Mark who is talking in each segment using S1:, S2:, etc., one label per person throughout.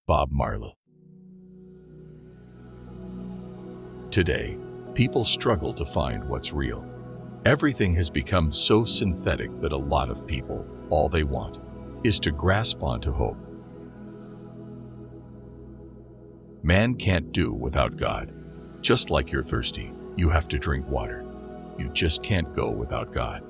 S1: Bob Marley. Today, people struggle to find what's real. Everything has become so synthetic that a lot of people, all they want, is to grasp onto hope. Man can't do without God. Just like you're thirsty, you have to drink water. You just can't go without God.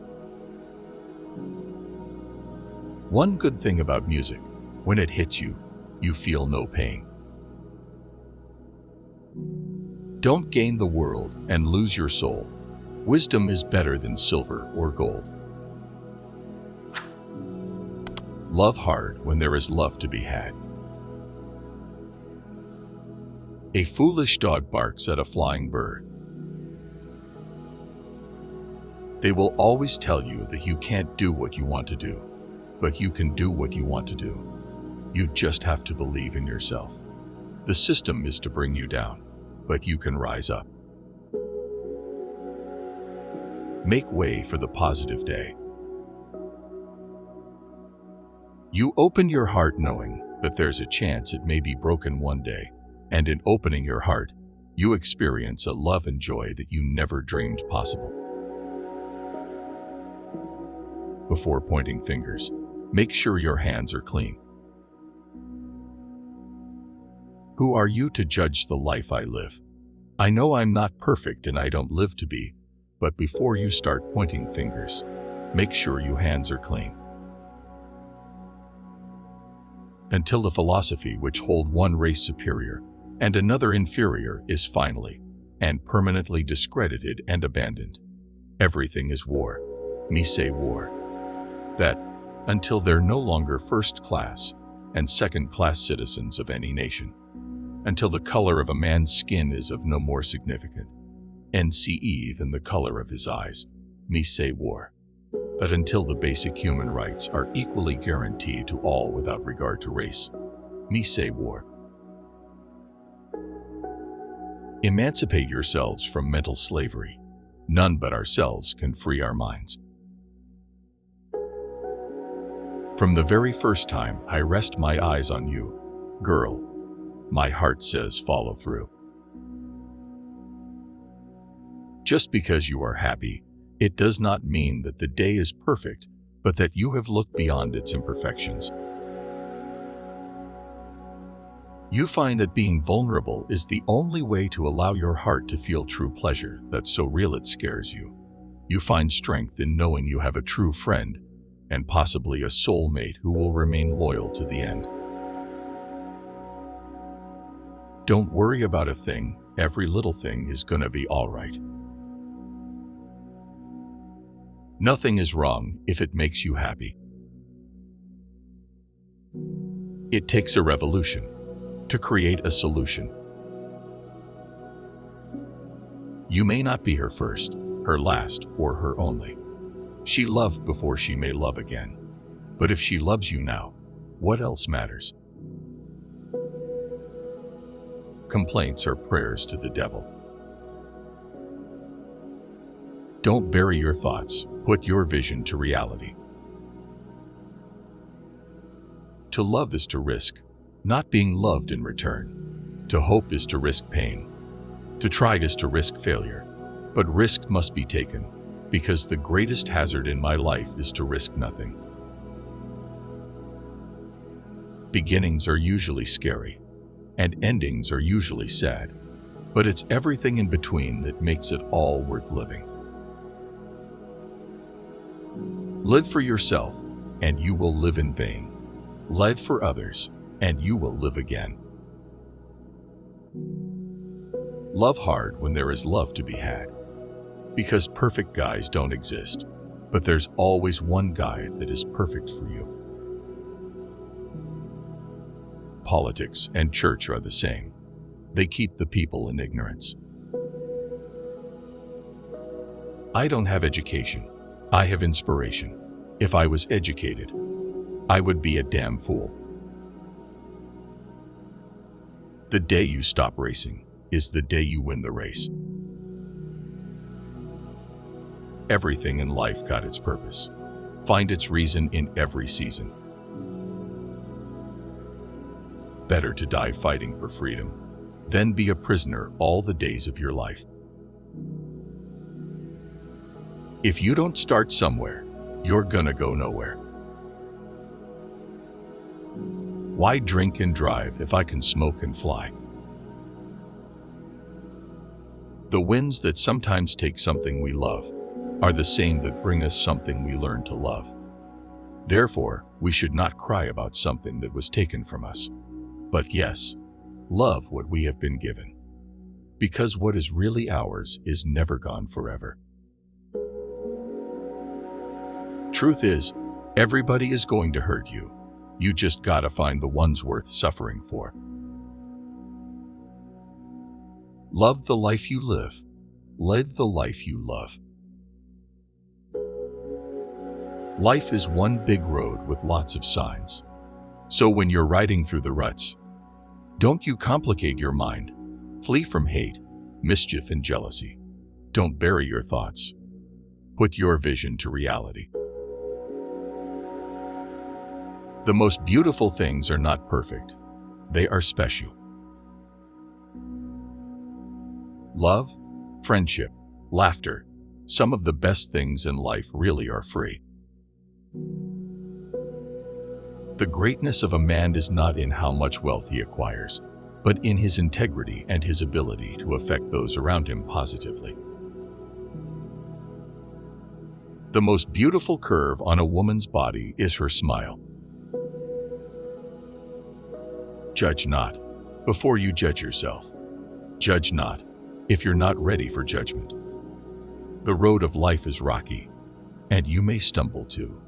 S1: One good thing about music, when it hits you, you feel no pain. Don't gain the world and lose your soul. Wisdom is better than silver or gold. Love hard when there is love to be had. A foolish dog barks at a flying bird. They will always tell you that you can't do what you want to do, but you can do what you want to do. You just have to believe in yourself. The system is to bring you down, but you can rise up. Make way for the positive day. You open your heart knowing that there's a chance it may be broken one day, and in opening your heart, you experience a love and joy that you never dreamed possible. Before pointing fingers, make sure your hands are clean. Who are you to judge the life I live? I know I'm not perfect and I don't live to be, but before you start pointing fingers, make sure your hands are clean. Until the philosophy which hold one race superior and another inferior is finally and permanently discredited and abandoned. Everything is war. Me say war. That, until they're no longer first-class and second-class citizens of any nation. Until the color of a man's skin is of no more significant NCE than the color of his eyes. Me say war. But until the basic human rights are equally guaranteed to all without regard to race. Me say war. Emancipate yourselves from mental slavery. None but ourselves can free our minds. From the very first time I rest my eyes on you, girl, my heart says follow through. Just because you are happy, it does not mean that the day is perfect, but that you have looked beyond its imperfections. You find that being vulnerable is the only way to allow your heart to feel true pleasure that's so real it scares you. You find strength in knowing you have a true friend and possibly a soulmate who will remain loyal to the end. Don't worry about a thing. Every little thing is gonna be all right. Nothing is wrong if it makes you happy. It takes a revolution to create a solution. You may not be her first, her last, or her only. She loved before she may love again. But if she loves you now, what else matters? Complaints are prayers to the devil. Don't bury your thoughts. Put your vision to reality. To love is to risk, not being loved in return. To hope is to risk pain. To try is to risk failure. But risk must be taken, because the greatest hazard in my life is to risk nothing. Beginnings are usually scary, and endings are usually sad, but it's everything in between that makes it all worth living. Live for yourself, and you will live in vain. Live for others, and you will live again. Love hard when there is love to be had. Because perfect guys don't exist, but there's always one guy that is perfect for you. Politics and church are the same. They keep the people in ignorance. I don't have education. I have inspiration. If I was educated, I would be a damn fool. The day you stop racing is the day you win the race. Everything in life got its purpose. Find its reason in every season. Better to die fighting for freedom than be a prisoner all the days of your life. If you don't start somewhere, you're gonna go nowhere. Why drink and drive if I can smoke and fly? The winds that sometimes take something we love are the same that bring us something we learn to love. Therefore, we should not cry about something that was taken from us, but yes, love what we have been given, because what is really ours is never gone forever. Truth is, everybody is going to hurt you. You just gotta find the ones worth suffering for. Love the life you live. Live the life you love. Life is one big road with lots of signs. So when you're riding through the ruts, don't you complicate your mind. Flee from hate, mischief, and jealousy. Don't bury your thoughts. Put your vision to reality. The most beautiful things are not perfect. They are special. Love, friendship, laughter, some of the best things in life really are free. The greatness of a man is not in how much wealth he acquires, but in his integrity and his ability to affect those around him positively. The most beautiful curve on a woman's body is her smile. Judge not before you judge yourself. Judge not if you're not ready for judgment. The road of life is rocky, and you may stumble too.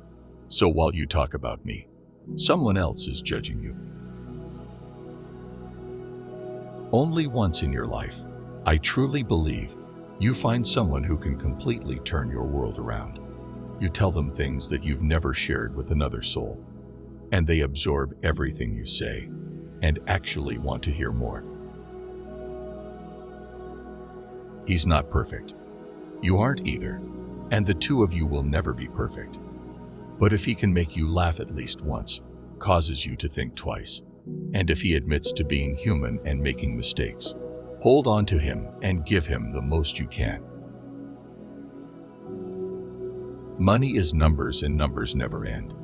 S1: So while you talk about me, someone else is judging you. Only once in your life, I truly believe, you find someone who can completely turn your world around. You tell them things that you've never shared with another soul, and they absorb everything you say and actually want to hear more. He's not perfect. You aren't either, and the two of you will never be perfect. But if he can make you laugh at least once, causes you to think twice, and if he admits to being human and making mistakes, hold on to him and give him the most you can. Money is numbers, and numbers never end.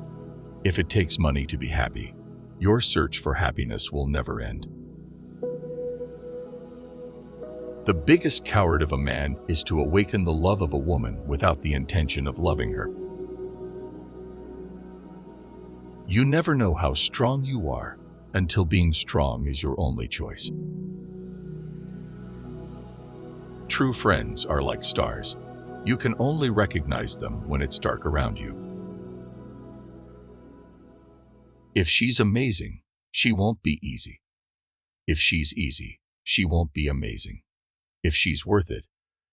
S1: If it takes money to be happy, your search for happiness will never end. The biggest coward of a man is to awaken the love of a woman without the intention of loving her. You never know how strong you are until being strong is your only choice. True friends are like stars. You can only recognize them when it's dark around you. If she's amazing, she won't be easy. If she's easy, she won't be amazing. If she's worth it,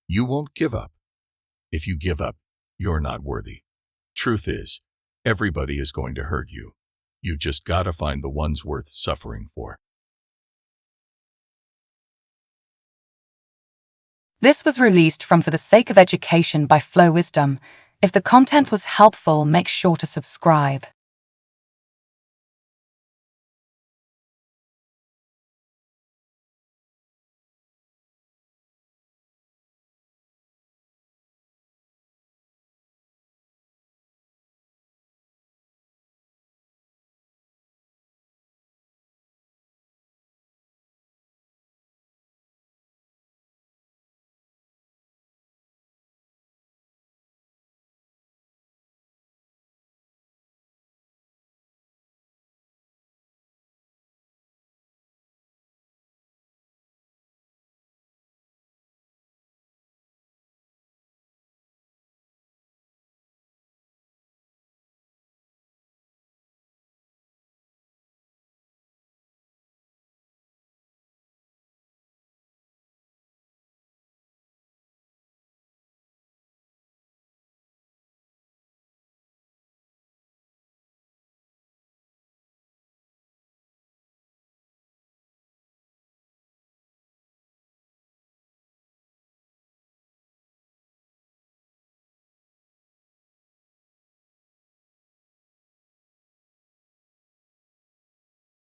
S1: you won't give up. If you give up, you're not worthy. Truth is, everybody is going to hurt you. You've just got to find the ones worth suffering for.
S2: This was released from For the Sake of Education by Flow Wisdom. If the content was helpful, make sure to subscribe.